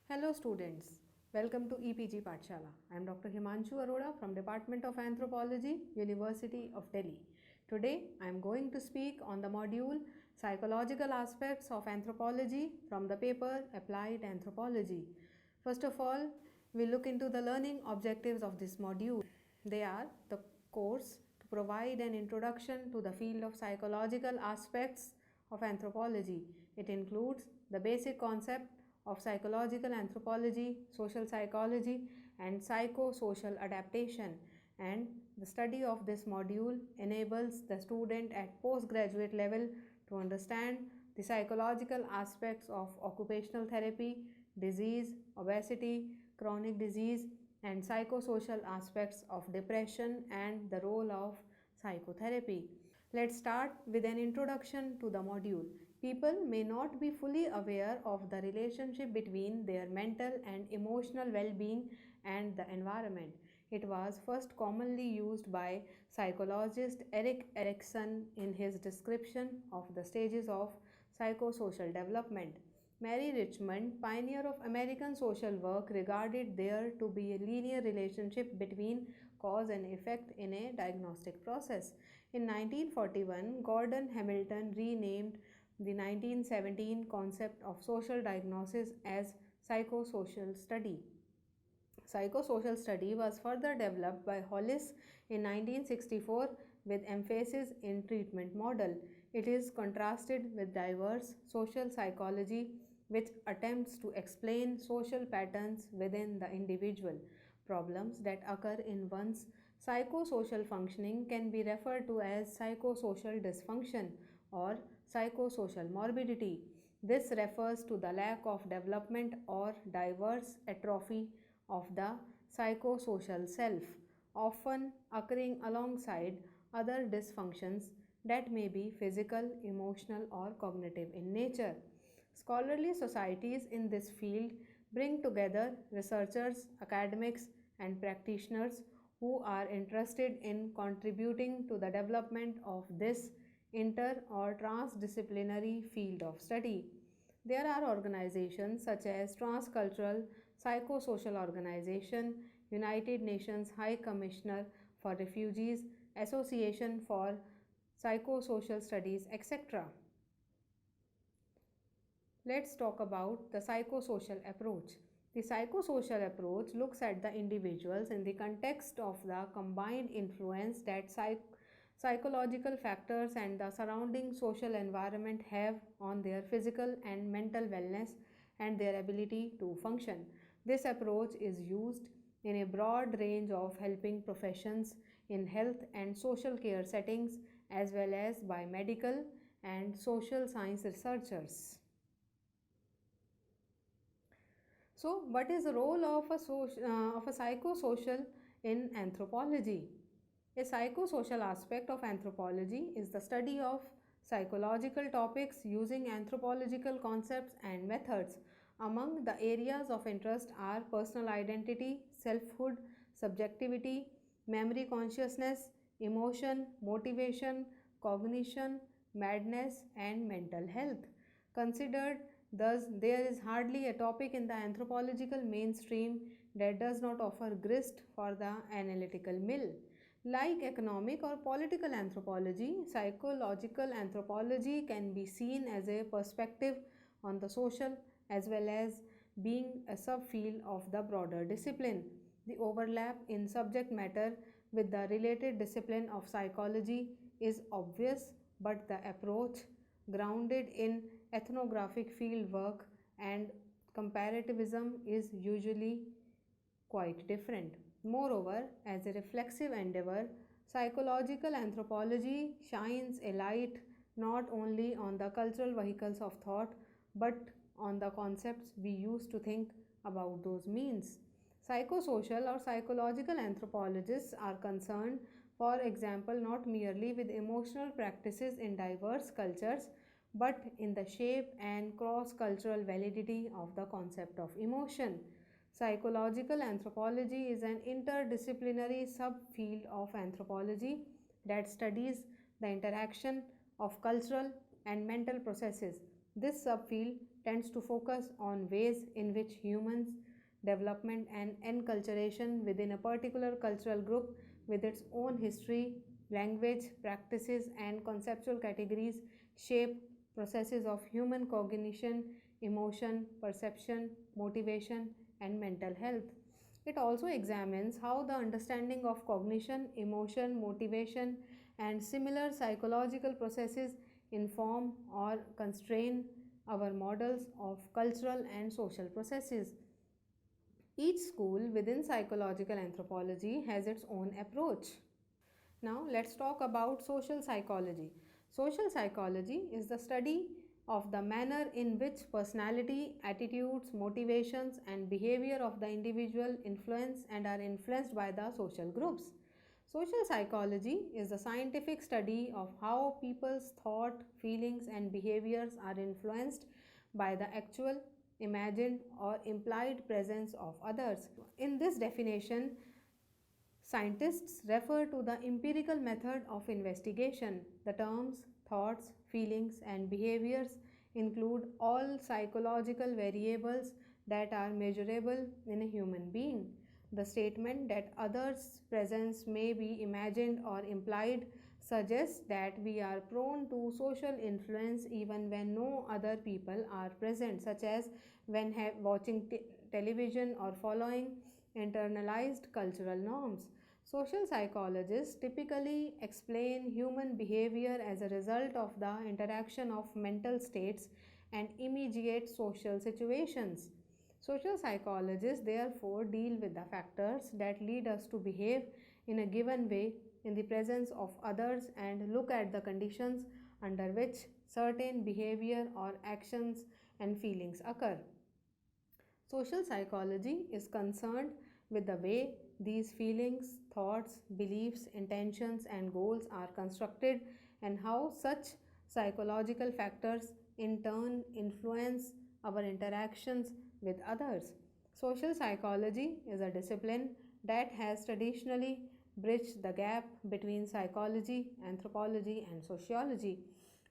Hello students, welcome to EPG Pathshala. I am Dr. Himanshu Arora from Department of Anthropology, University of Delhi. Today I am going to speak on the module Psychological Aspects of Anthropology from the paper Applied Anthropology. First of all, we look into the learning objectives of this module. They are the course to provide an introduction to the field of psychological aspects of anthropology. It includes the basic concept of psychological anthropology, social psychology, and psychosocial adaptation. And the study of this module enables the student at postgraduate level to understand the psychological aspects of occupational therapy, disease, obesity, chronic disease, and psychosocial aspects of depression and the role of psychotherapy. Let's start with an introduction to the module. People may not be fully aware of the relationship between their mental and emotional well being and the environment. It was first commonly used by psychologist Erik Erikson in his description of the stages of psychosocial development. Mary Richmond, pioneer of American social work, regarded there to be a linear relationship between cause and effect in a diagnostic process. In 1941, Gordon Hamilton renamed the 1917 concept of social diagnosis as psychosocial study. Psychosocial study was further developed by Hollis in 1964 with emphasis in treatment model. It is contrasted with diverse social psychology, which attempts to explain social patterns within the individual. Problems that occur in one's psychosocial functioning can be referred to as psychosocial dysfunction or psychosocial morbidity. This refers to the lack of development or diverse atrophy of the psychosocial self, often occurring alongside other dysfunctions that may be physical, emotional, or cognitive in nature. Scholarly societies in this field bring together researchers, academics, and practitioners who are interested in contributing to the development of this inter or transdisciplinary field of study. There are organizations such as Transcultural Psychosocial Organization, United Nations High Commissioner for Refugees, Association for Psychosocial Studies, etc. Let's talk about the psychosocial approach. The psychosocial approach looks at the individuals in the context of the combined influence that psychological factors and the surrounding social environment have on their physical and mental wellness and their ability to function. This approach is used in a broad range of helping professions in health and social care settings as well as by medical and social science researchers. So, what is the role of a psychosocial in anthropology? A psychosocial aspect of anthropology is the study of psychological topics using anthropological concepts and methods. Among the areas of interest are personal identity, selfhood, subjectivity, memory consciousness, emotion, motivation, cognition, madness, and mental health. Considered thus, there is hardly a topic in the anthropological mainstream that does not offer grist for the analytical mill. Like economic or political anthropology, psychological anthropology can be seen as a perspective on the social as well as being a subfield of the broader discipline. The overlap in subject matter with the related discipline of psychology is obvious, but the approach, grounded in ethnographic field work and comparativism, is usually quite different. Moreover, as a reflexive endeavor, psychological anthropology shines a light not only on the cultural vehicles of thought but on the concepts we use to think about those means. Psychosocial or psychological anthropologists are concerned, for example, not merely with emotional practices in diverse cultures but in the shape and cross cultural validity of the concept of emotion. Psychological anthropology is an interdisciplinary subfield of anthropology that studies the interaction of cultural and mental processes. This subfield tends to focus on ways in which humans' development and enculturation within a particular cultural group with its own history, language, practices, and conceptual categories shape processes of human cognition, emotion, perception, motivation, and mental health. It also examines how the understanding of cognition, emotion, motivation, and similar psychological processes inform or constrain our models of cultural and social processes. Each school within psychological anthropology has its own approach. Now, let's talk about social psychology. Social psychology is the study of the manner in which personality, attitudes, motivations, and behavior of the individual influence and are influenced by the social groups. Social psychology is the scientific study of how people's thought, feelings, and behaviors are influenced by the actual, imagined, or implied presence of others. In this definition, scientists refer to the empirical method of investigation. The terms thoughts, feelings, and behaviors include all psychological variables that are measurable in a human being. The statement that others' presence may be imagined or implied suggests that we are prone to social influence even when no other people are present, such as when watching television or following internalized cultural norms. Social psychologists typically explain human behavior as a result of the interaction of mental states and immediate social situations. Social psychologists therefore deal with the factors that lead us to behave in a given way in the presence of others and look at the conditions under which certain behavior or actions and feelings occur. Social psychology is concerned with the way these feelings, thoughts, beliefs, intentions, and goals are constructed and how such psychological factors in turn influence our interactions with others. Social psychology is a discipline that has traditionally bridged the gap between psychology, anthropology, and sociology.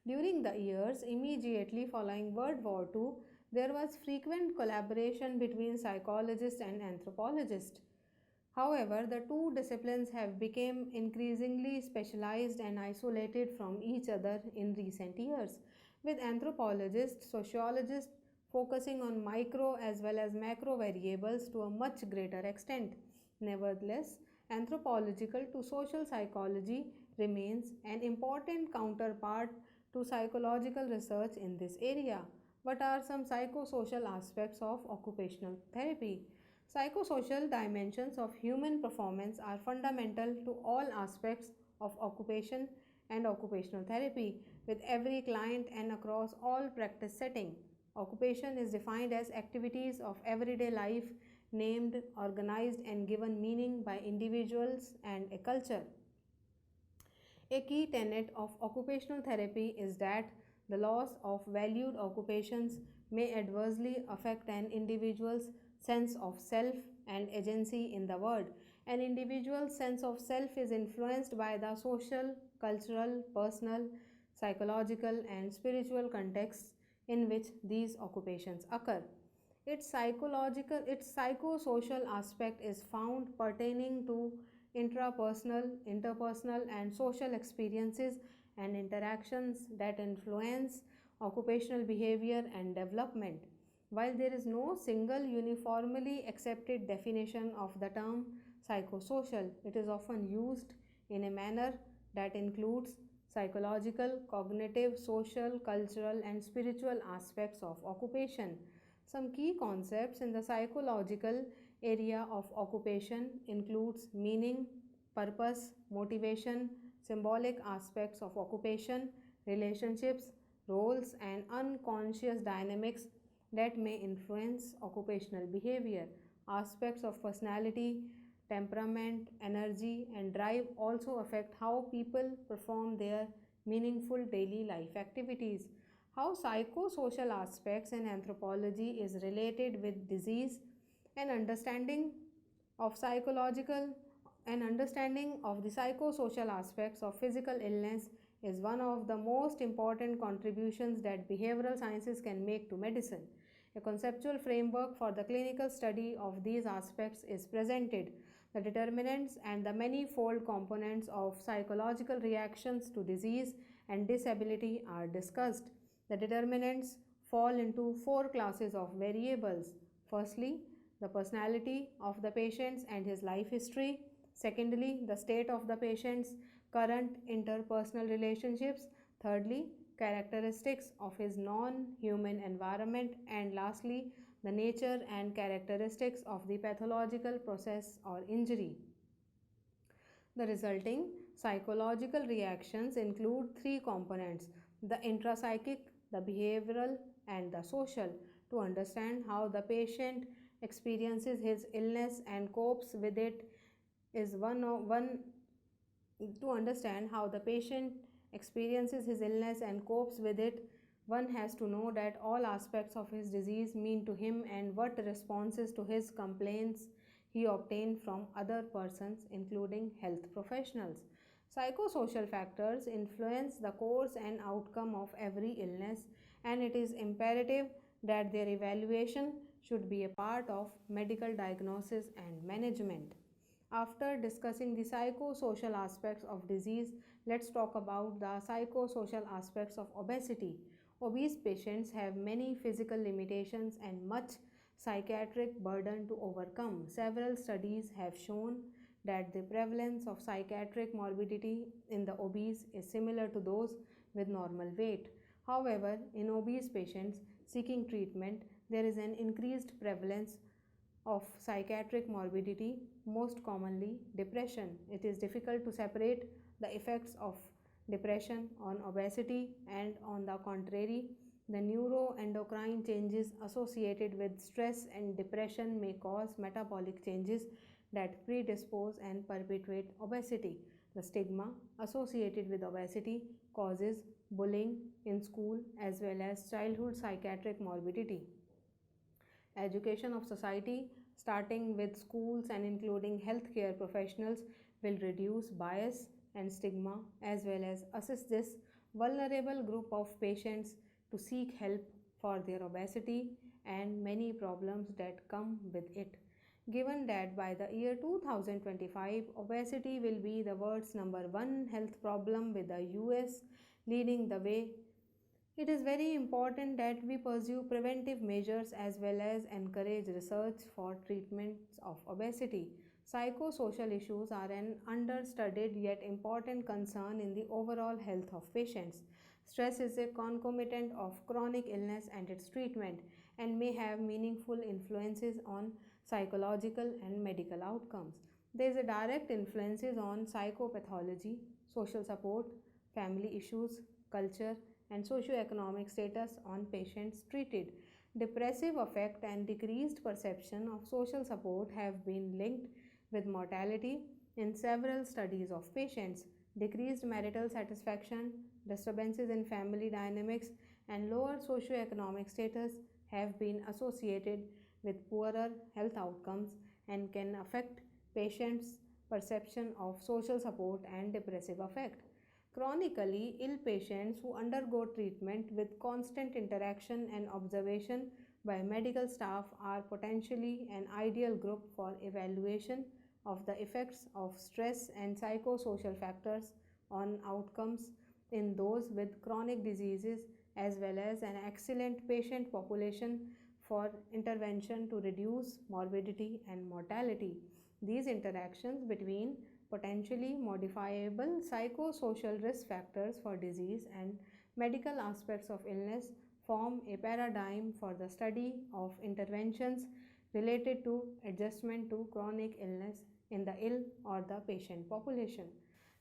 During the years immediately following World War II, there was frequent collaboration between psychologists and anthropologists. However, the two disciplines have become increasingly specialized and isolated from each other in recent years, with anthropologists, sociologists focusing on micro as well as macro variables to a much greater extent. Nevertheless, anthropological to social psychology remains an important counterpart to psychological research in this area. What are some psychosocial aspects of occupational therapy? Psychosocial dimensions of human performance are fundamental to all aspects of occupation and occupational therapy with every client and across all practice setting. Occupation is defined as activities of everyday life named, organized and given meaning by individuals and a culture. A key tenet of occupational therapy is that the loss of valued occupations may adversely affect an individual's sense of self and agency in the world. An individual's sense of self is influenced by the social, cultural, personal, psychological, and spiritual contexts in which these occupations occur. Its psychosocial aspect is found pertaining to intrapersonal, interpersonal, and social experiences and interactions that influence occupational behavior and development. While there is no single uniformly accepted definition of the term psychosocial, it is often used in a manner that includes psychological, cognitive, social, cultural, and spiritual aspects of occupation. Some key concepts in the psychological area of occupation includes meaning, purpose, motivation, symbolic aspects of occupation, relationships, roles, and unconscious dynamics that may influence occupational behavior. Aspects of personality, temperament, energy, and drive also affect how people perform their meaningful daily life activities. How psychosocial aspects in anthropology is related with disease and of psychological understanding of the psychosocial aspects of physical illness is one of the most important contributions that behavioral sciences can make to medicine. A conceptual framework for the clinical study of these aspects is presented. The determinants and the manifold components of psychological reactions to disease and disability are discussed. The determinants fall into four classes of variables. Firstly, the personality of the patient and his life history. Secondly, the state of the patient's current interpersonal relationships. Thirdly, characteristics of his non human environment. And lastly, the nature and characteristics of the pathological process or injury. The resulting psychological reactions include three components: the intrapsychic, the behavioral, and the social. To understand how the patient experiences his illness and copes with it is one to understand how the patient experiences his illness and copes with it, one has to know that all aspects of his disease mean to him and what responses to his complaints he obtained from other persons, including health professionals. Psychosocial factors influence the course and outcome of every illness, and it is imperative that their evaluation should be a part of medical diagnosis and management. After discussing the psychosocial aspects of disease, let's talk about the psychosocial aspects of obesity. Obese patients have many physical limitations and much psychiatric burden to overcome. Several studies have shown that the prevalence of psychiatric morbidity in the obese is similar to those with normal weight. However, in obese patients seeking treatment, there is an increased prevalence of psychiatric morbidity, most commonly depression. It is difficult to separate the effects of depression on obesity, and on the contrary, the neuroendocrine changes associated with stress and depression may cause metabolic changes that predispose and perpetuate obesity. The stigma associated with obesity causes bullying in school as well as childhood psychiatric morbidity. Education of society, starting with schools and including healthcare professionals, will reduce bias and stigma as well as assist this vulnerable group of patients to seek help for their obesity and many problems that come with it. Given that by the year 2025, obesity will be the world's number one health problem, with the US leading the way, it is very important that we pursue preventive measures as well as encourage research for treatments of obesity. Psychosocial issues are an understudied yet important concern in the overall health of patients. Stress is a concomitant of chronic illness and its treatment and may have meaningful influences on psychological and medical outcomes. There is a direct influences on psychopathology, social support, family issues, culture, and socioeconomic status on patients treated. Depressive affect and decreased perception of social support have been linked with mortality in several studies of patients. Decreased marital satisfaction, disturbances in family dynamics, and lower socioeconomic status have been associated with poorer health outcomes and can affect patients' perception of social support and depressive affect. Chronically ill patients who undergo treatment with constant interaction and observation by medical staff are potentially an ideal group for evaluation of the effects of stress and psychosocial factors on outcomes in those with chronic diseases, as well as an excellent patient population for intervention to reduce morbidity and mortality. These interactions between potentially modifiable psychosocial risk factors for disease and medical aspects of illness form a paradigm for the study of interventions related to adjustment to chronic illness in the ill or the patient population.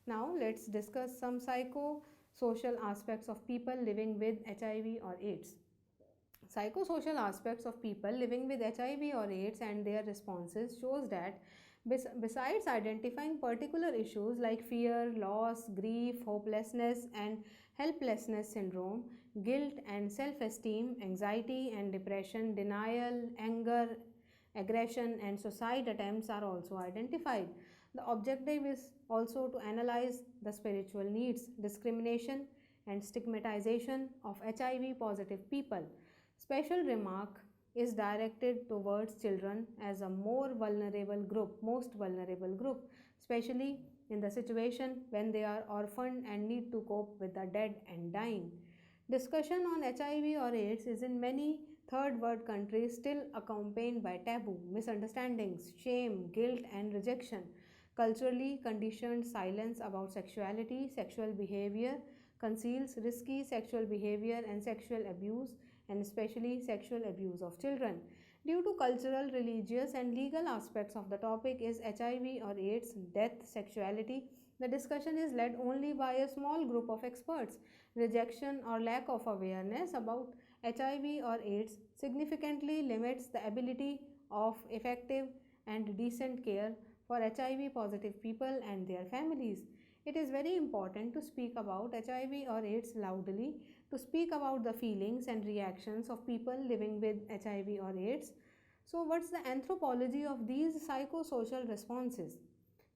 Now, let's discuss some psychosocial aspects of people living with HIV or AIDS. Psychosocial aspects of people living with HIV or AIDS and their responses shows that besides identifying particular issues like fear, loss, grief, hopelessness, and helplessness syndrome, guilt and self esteem, anxiety and depression, denial, anger, aggression, and suicide attempts are also identified. The objective is also to analyze the spiritual needs, discrimination, and stigmatization of HIV positive people. Special remark is directed towards children as a most vulnerable group, especially in the situation when they are orphaned and need to cope with the dead and dying. Discussion on HIV or AIDS is in many third world countries still accompanied by taboo, misunderstandings, shame, guilt, and rejection. Culturally conditioned silence about sexuality, sexual behavior conceals risky sexual behavior and sexual abuse, and especially sexual abuse of children. Due to cultural, religious, and legal aspects of the topic is HIV or AIDS, death, sexuality, the discussion is led only by a small group of experts. Rejection or lack of awareness about HIV or AIDS significantly limits the ability of effective and decent care for HIV positive people and their families. It is very important to speak about HIV or AIDS loudly, to speak about the feelings and reactions of people living with HIV or AIDS. So, what's the anthropology of these psychosocial responses?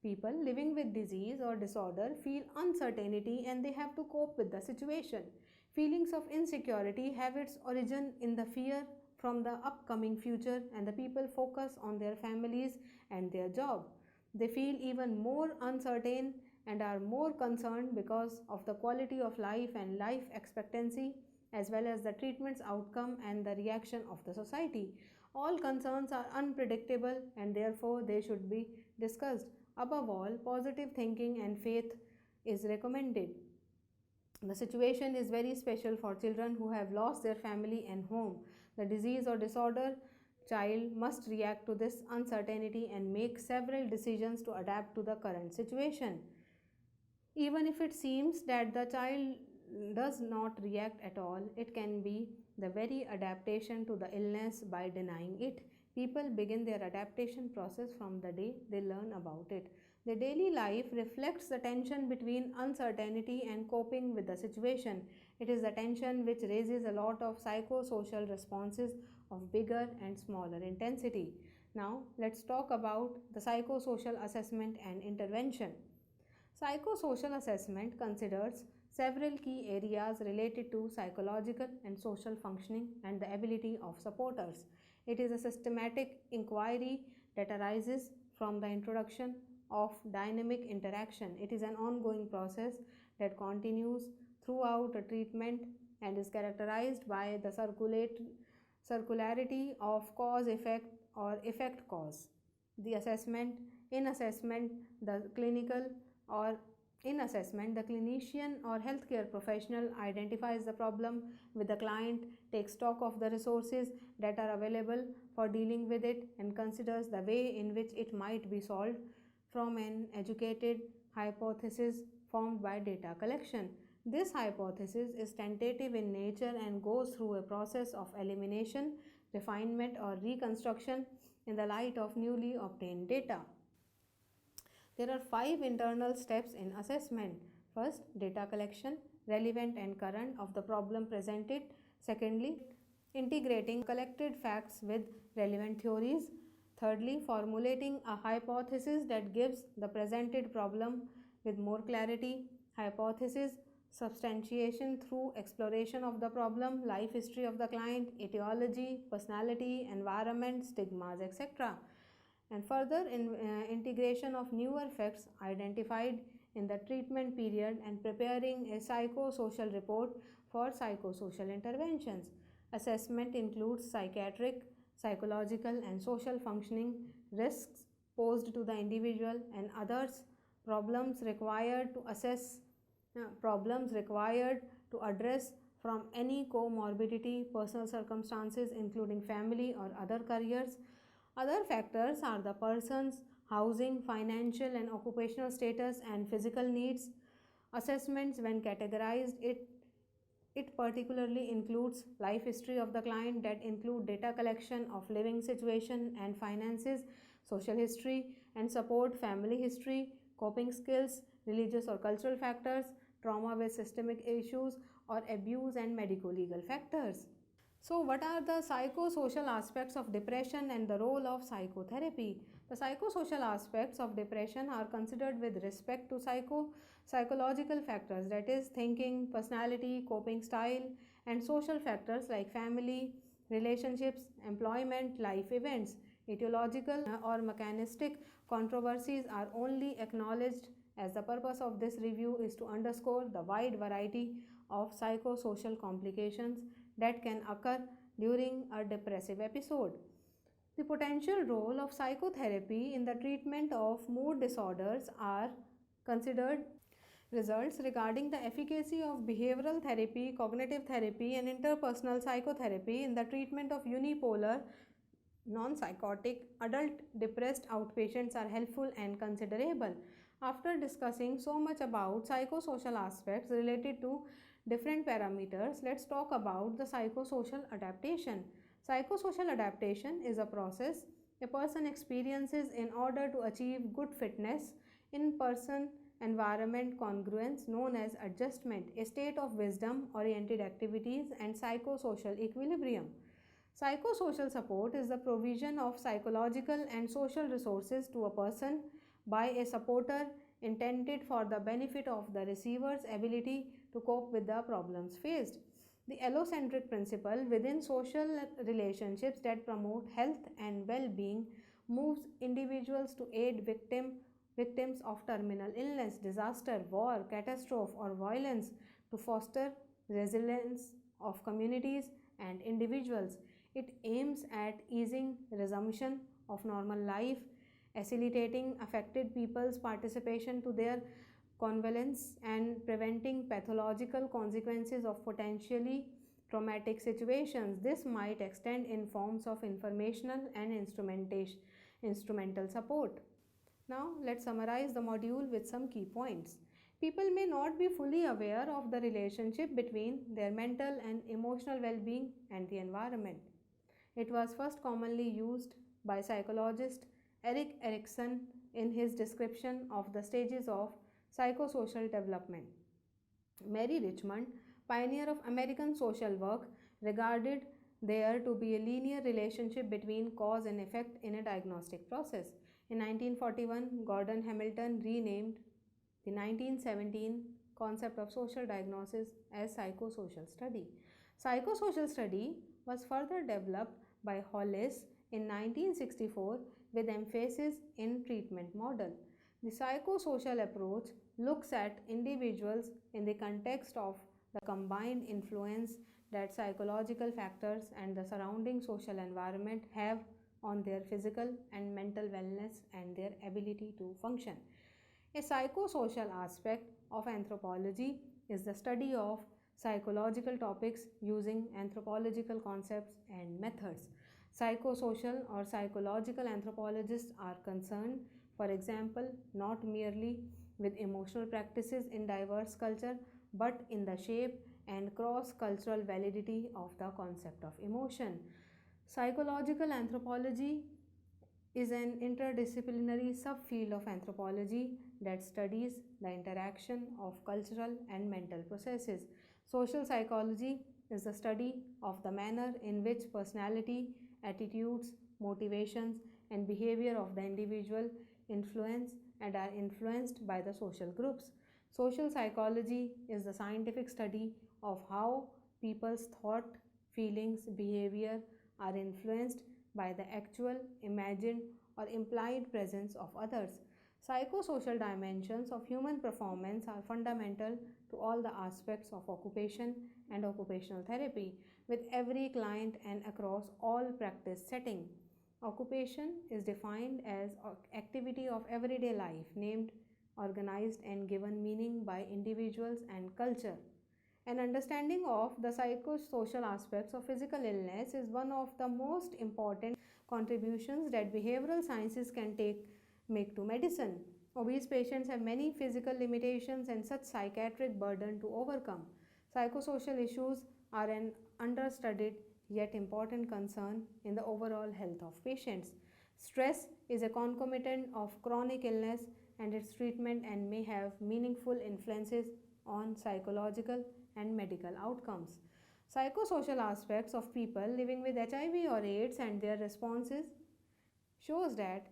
People living with disease or disorder feel uncertainty and they have to cope with the situation. Feelings of insecurity have its origin in the fear from the upcoming future, and the people focus on their families and their job. They feel even more uncertain and are more concerned because of the quality of life and life expectancy, as well as the treatment's outcome and the reaction of the society. All concerns are unpredictable and therefore they should be discussed. Above all, positive thinking and faith is recommended. The situation is very special for children who have lost their family and home. The disease or disorder child must react to this uncertainty and make several decisions to adapt to the current situation. Even if it seems that the child does not react at all, it can be the very adaptation to the illness by denying it. People begin their adaptation process from the day they learn about it. The daily life reflects the tension between uncertainty and coping with the situation. It is the tension which raises a lot of psychosocial responses of bigger and smaller intensity. Now, let's talk about the psychosocial assessment and intervention. Psychosocial assessment considers several key areas related to psychological and social functioning and the ability of supporters. It is a systematic inquiry that arises from the introduction of dynamic interaction. It is an ongoing process that continues throughout a treatment and is characterized by the circularity of cause effect or effect cause. The assessment, in assessment, the clinical or in assessment, the clinician or healthcare professional identifies the problem with the client, takes stock of the resources that are available for dealing with it, and considers the way in which it might be solved from an educated hypothesis formed by data collection. This hypothesis is tentative in nature and goes through a process of elimination, refinement, or reconstruction in the light of newly obtained data. There are 5 internal steps in assessment. First, data collection, relevant and current of the problem presented. Secondly, integrating collected facts with relevant theories. Thirdly, formulating a hypothesis that gives the presented problem with more clarity. Hypothesis substantiation through exploration of the problem, life history of the client, etiology, personality, environment, stigmas, etc. And further integration of newer facts identified in the treatment period and preparing a psychosocial report for psychosocial interventions. Assessment includes psychiatric, psychological, and social functioning risks posed to the individual and others, problems required to assess, problems required to address from any comorbidity, personal circumstances, including family or other careers. Other factors are the person's housing, financial and occupational status, and physical needs. Assessments, when categorized, it particularly includes life history of the client that include data collection of living situation and finances, social history and support, family history, coping skills, religious or cultural factors, trauma with systemic issues, or abuse and medico-legal factors. So, what are the psychosocial aspects of depression and the role of psychotherapy? The psychosocial aspects of depression are considered with respect to psychological factors, that is, thinking, personality, coping style, and social factors like family, relationships, employment, life events. Etiological or mechanistic controversies are only acknowledged as the purpose of this review is to underscore the wide variety of psychosocial complications that can occur during a depressive episode. The potential role of psychotherapy in the treatment of mood disorders are considered. Results regarding the efficacy of behavioral therapy, cognitive therapy, and interpersonal psychotherapy in the treatment of unipolar, non psychotic, adult depressed outpatients are helpful and considerable. After discussing so much about psychosocial aspects related to different parameters, let's talk about the psychosocial adaptation. Psychosocial adaptation is a process a person experiences in order to achieve good fitness in person environment congruence known as adjustment, a state of wisdom oriented activities, and psychosocial equilibrium. Psychosocial support is the provision of psychological and social resources to a person by a supporter intended for the benefit of the receiver's ability to cope with the problems faced. The allocentric principle within social relationships that promote health and well being moves individuals to aid victims of terminal illness, disaster, war, catastrophe, or violence to foster resilience of communities and individuals. It aims at easing resumption of normal life, facilitating affected people's participation to their convalescence, and preventing pathological consequences of potentially traumatic situations. This might extend in forms of informational and instrumental support. Now, let's summarize the module with some key points. People may not be fully aware of the relationship between their mental and emotional well being and the environment. It was first commonly used by psychologist Erik Erikson in his description of the stages of psychosocial development. Mary Richmond, pioneer of American social work, regarded there to be a linear relationship between cause and effect in a diagnostic process. In 1941, Gordon Hamilton renamed the 1917 concept of social diagnosis as psychosocial study. Psychosocial study was further developed by Hollis in 1964 with emphasis in treatment model. The psychosocial approach looks at individuals in the context of the combined influence that psychological factors and the surrounding social environment have on their physical and mental wellness and their ability to function. A psychosocial aspect of anthropology is the study of psychological topics using anthropological concepts and methods. Psychosocial or psychological anthropologists are concerned, for example, not merely with emotional practices in diverse culture, but in the shape and cross cultural validity of the concept of emotion. Psychological anthropology is an interdisciplinary subfield of anthropology that studies the interaction of cultural and mental processes. Social psychology is the study of the manner in which personality, attitudes, motivations, and behavior of the individual influence and are influenced by the social groups. Social psychology is the scientific study of how people's thought, feelings, behavior are influenced by the actual, imagined, or implied presence of others. Psychosocial dimensions of human performance are fundamental to all the aspects of occupation and occupational therapy with every client and across all practice setting. Occupation is defined as activity of everyday life named, organized and given meaning by individuals and culture. An understanding of the psychosocial aspects of physical illness is one of the most important contributions that behavioral sciences can make to medicine. Obese patients have many physical limitations and such psychiatric burden to overcome. Psychosocial issues are an understudied yet important concern in the overall health of patients. Stress is a concomitant of chronic illness and its treatment and may have meaningful influences on psychological and medical outcomes. Psychosocial aspects of people living with HIV or AIDS and their responses shows that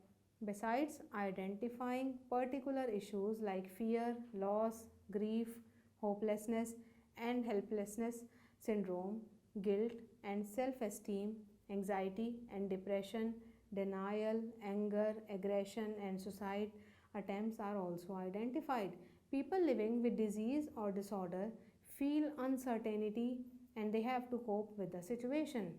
Besides identifying particular issues like fear, loss, grief, hopelessness, and helplessness syndrome, guilt and self esteem, anxiety and depression, denial, anger, aggression, and suicide attempts are also identified. People living with disease or disorder feel uncertainty and they have to cope with the situation.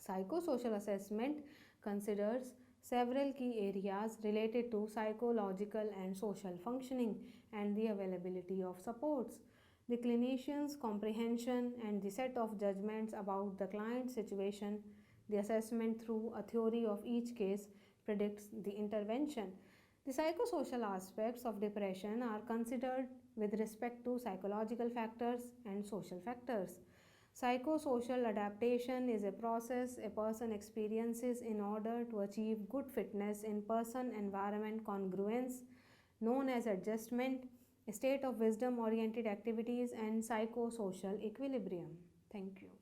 Psychosocial assessment considers several key areas related to psychological and social functioning and the availability of supports. The clinician's comprehension and the set of judgments about the client's situation, the assessment through a theory of each case predicts the intervention. The psychosocial aspects of depression are considered with respect to psychological factors and social factors. Psychosocial adaptation is a process a person experiences in order to achieve good fitness in person environment congruence, known as adjustment, a state of wisdom oriented activities, and psychosocial equilibrium. Thank you.